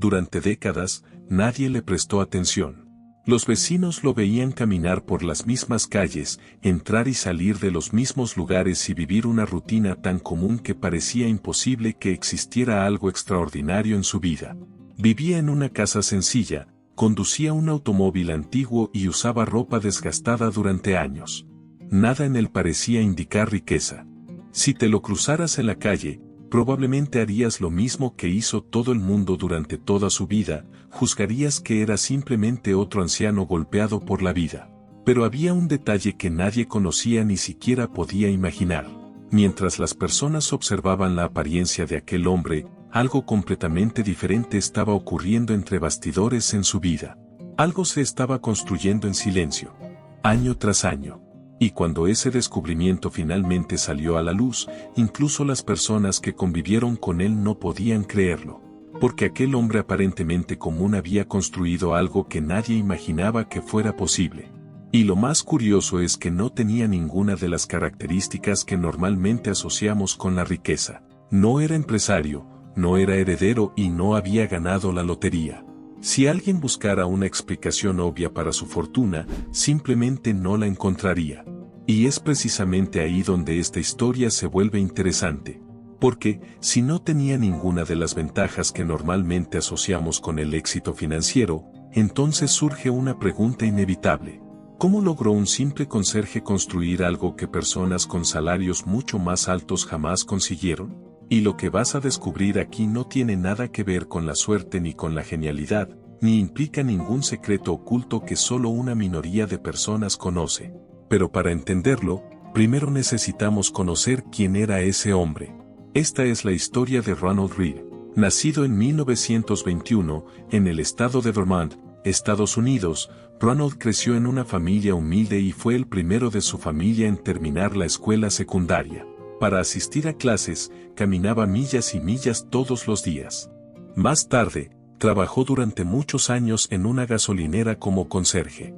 Durante décadas, nadie le prestó atención. Los vecinos lo veían caminar por las mismas calles, entrar y salir de los mismos lugares y vivir una rutina tan común que parecía imposible que existiera algo extraordinario en su vida. Vivía en una casa sencilla, conducía un automóvil antiguo y usaba ropa desgastada durante años. Nada en él parecía indicar riqueza. Si te lo cruzaras en la calle, probablemente harías lo mismo que hizo todo el mundo durante toda su vida, juzgarías que era simplemente otro anciano golpeado por la vida. Pero había un detalle que nadie conocía ni siquiera podía imaginar. Mientras las personas observaban la apariencia de aquel hombre, algo completamente diferente estaba ocurriendo entre bastidores en su vida. Algo se estaba construyendo en silencio, año tras año. Y cuando ese descubrimiento finalmente salió a la luz, incluso las personas que convivieron con él no podían creerlo. Porque aquel hombre aparentemente común había construido algo que nadie imaginaba que fuera posible. Y lo más curioso es que no tenía ninguna de las características que normalmente asociamos con la riqueza. No era empresario, no era heredero y no había ganado la lotería. Si alguien buscara una explicación obvia para su fortuna, simplemente no la encontraría. Y es precisamente ahí donde esta historia se vuelve interesante. Porque, si no tenía ninguna de las ventajas que normalmente asociamos con el éxito financiero, entonces surge una pregunta inevitable. ¿Cómo logró un simple conserje construir algo que personas con salarios mucho más altos jamás consiguieron? Y lo que vas a descubrir aquí no tiene nada que ver con la suerte ni con la genialidad, ni implica ningún secreto oculto que solo una minoría de personas conoce. Pero para entenderlo, primero necesitamos conocer quién era ese hombre. Esta es la historia de Ronald Read. Nacido en 1921, en el estado de Vermont, Estados Unidos, Ronald creció en una familia humilde y fue el primero de su familia en terminar la escuela secundaria. Para asistir a clases, caminaba millas y millas todos los días. Más tarde, trabajó durante muchos años en una gasolinera como conserje.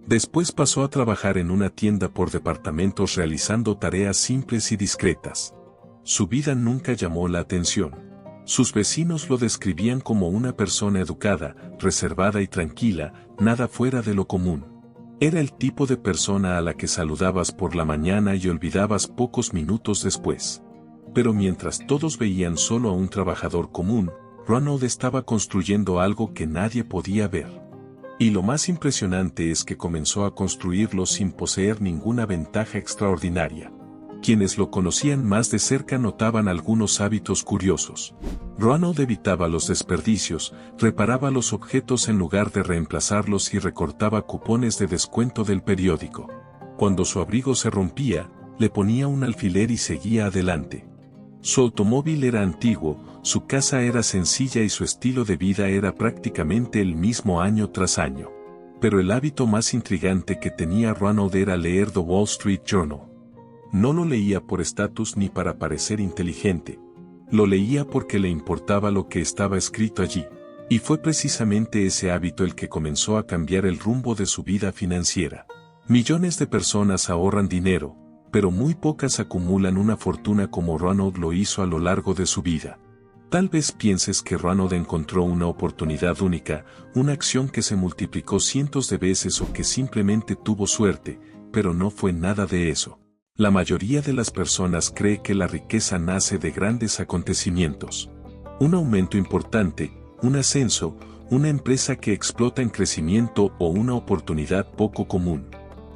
Después pasó a trabajar en una tienda por departamentos realizando tareas simples y discretas. Su vida nunca llamó la atención. Sus vecinos lo describían como una persona educada, reservada y tranquila, nada fuera de lo común. Era el tipo de persona a la que saludabas por la mañana y olvidabas pocos minutos después. Pero mientras todos veían solo a un trabajador común, Ronald estaba construyendo algo que nadie podía ver. Y lo más impresionante es que comenzó a construirlo sin poseer ninguna ventaja extraordinaria. Quienes lo conocían más de cerca notaban algunos hábitos curiosos. Ronald evitaba los desperdicios, reparaba los objetos en lugar de reemplazarlos y recortaba cupones de descuento del periódico. Cuando su abrigo se rompía, le ponía un alfiler y seguía adelante. Su automóvil era antiguo, su casa era sencilla y su estilo de vida era prácticamente el mismo año tras año. Pero el hábito más intrigante que tenía Ronald era leer The Wall Street Journal. No lo leía por estatus ni para parecer inteligente. Lo leía porque le importaba lo que estaba escrito allí. Y fue precisamente ese hábito el que comenzó a cambiar el rumbo de su vida financiera. Millones de personas ahorran dinero, pero muy pocas acumulan una fortuna como Ronald lo hizo a lo largo de su vida. Tal vez pienses que Ronald encontró una oportunidad única, una acción que se multiplicó cientos de veces o que simplemente tuvo suerte, pero no fue nada de eso. La mayoría de las personas cree que la riqueza nace de grandes acontecimientos. Un aumento importante, un ascenso, una empresa que explota en crecimiento o una oportunidad poco común.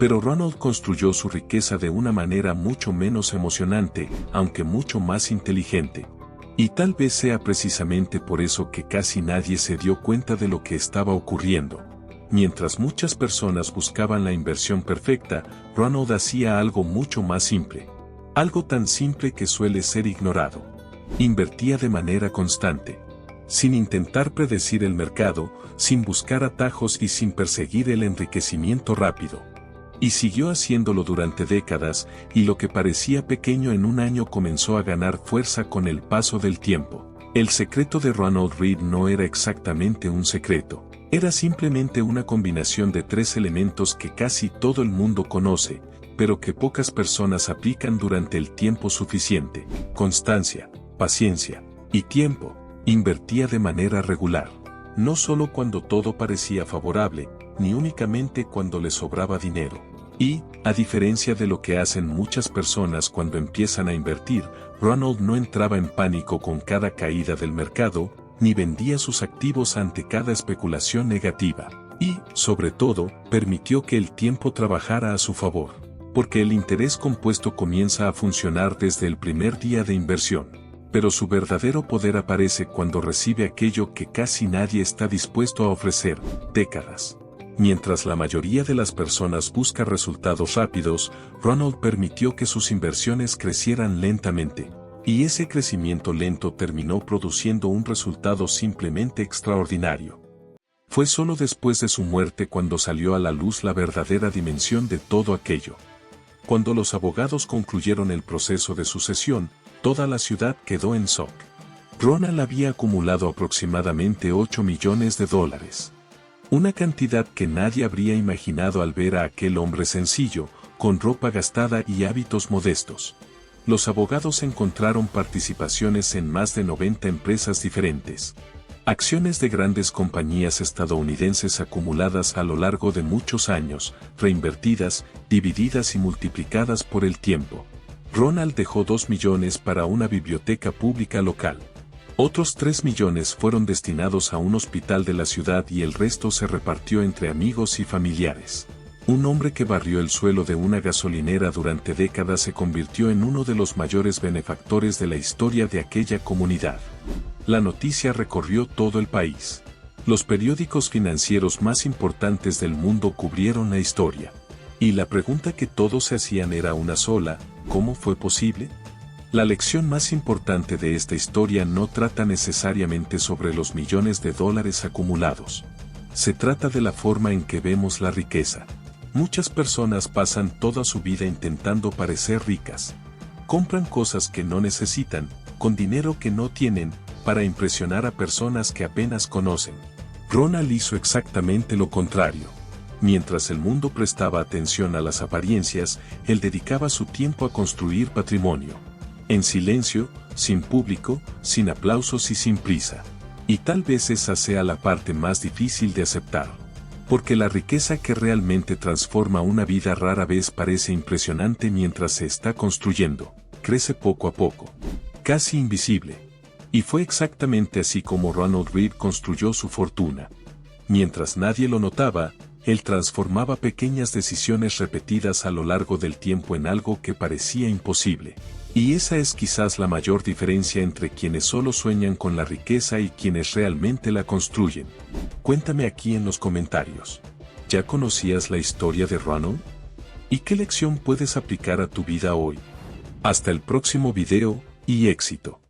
Pero Ronald construyó su riqueza de una manera mucho menos emocionante, aunque mucho más inteligente. Y tal vez sea precisamente por eso que casi nadie se dio cuenta de lo que estaba ocurriendo. Mientras muchas personas buscaban la inversión perfecta, Ronald hacía algo mucho más simple. Algo tan simple que suele ser ignorado. Invertía de manera constante. Sin intentar predecir el mercado, sin buscar atajos y sin perseguir el enriquecimiento rápido. Y siguió haciéndolo durante décadas, y lo que parecía pequeño en un año comenzó a ganar fuerza con el paso del tiempo. El secreto de Ronald Read no era exactamente un secreto. Era simplemente una combinación de tres elementos que casi todo el mundo conoce, pero que pocas personas aplican durante el tiempo suficiente: constancia, paciencia y tiempo. Invertía de manera regular. no solo cuando todo parecía favorable, ni únicamente cuando le sobraba dinero. Y, a diferencia de lo que hacen muchas personas cuando empiezan a invertir, Ronald no entraba en pánico con cada caída del mercado, ni vendía sus activos ante cada especulación negativa. Y, sobre todo, permitió que el tiempo trabajara a su favor. Porque el interés compuesto comienza a funcionar desde el primer día de inversión. Pero su verdadero poder aparece cuando recibe aquello que casi nadie está dispuesto a ofrecer: décadas. Mientras la mayoría de las personas busca resultados rápidos, Ronald permitió que sus inversiones crecieran lentamente. Y ese crecimiento lento terminó produciendo un resultado simplemente extraordinario. Fue solo después de su muerte cuando salió a la luz la verdadera dimensión de todo aquello. Cuando los abogados concluyeron el proceso de sucesión, toda la ciudad quedó en shock. Ronald había acumulado aproximadamente $8 millones. Una cantidad que nadie habría imaginado al ver a aquel hombre sencillo, con ropa gastada y hábitos modestos. Los abogados encontraron participaciones en más de 90 empresas diferentes. Acciones de grandes compañías estadounidenses acumuladas a lo largo de muchos años, reinvertidas, divididas y multiplicadas por el tiempo. Ronald dejó $2 millones para una biblioteca pública local. Otros $3 millones fueron destinados a un hospital de la ciudad y el resto se repartió entre amigos y familiares. Un hombre que barrió el suelo de una gasolinera durante décadas se convirtió en uno de los mayores benefactores de la historia de aquella comunidad. La noticia recorrió todo el país. Los periódicos financieros más importantes del mundo cubrieron la historia. Y la pregunta que todos se hacían era una sola: ¿cómo fue posible? La lección más importante de esta historia no trata necesariamente sobre los millones de dólares acumulados. Se trata de la forma en que vemos la riqueza. Muchas personas pasan toda su vida intentando parecer ricas. Compran cosas que no necesitan, con dinero que no tienen, para impresionar a personas que apenas conocen. Ronald hizo exactamente lo contrario. Mientras el mundo prestaba atención a las apariencias, él dedicaba su tiempo a construir patrimonio. En silencio, sin público, sin aplausos y sin prisa. Y tal vez esa sea la parte más difícil de aceptar. Porque la riqueza que realmente transforma una vida rara vez parece impresionante mientras se está construyendo. Crece poco a poco. Casi invisible. Y fue exactamente así como Ronald Read construyó su fortuna. Mientras nadie lo notaba, él transformaba pequeñas decisiones repetidas a lo largo del tiempo en algo que parecía imposible. Y esa es quizás la mayor diferencia entre quienes solo sueñan con la riqueza y quienes realmente la construyen. Cuéntame aquí en los comentarios. ¿Ya conocías la historia de Ronald? ¿Y qué lección puedes aplicar a tu vida hoy? Hasta el próximo video, y éxito.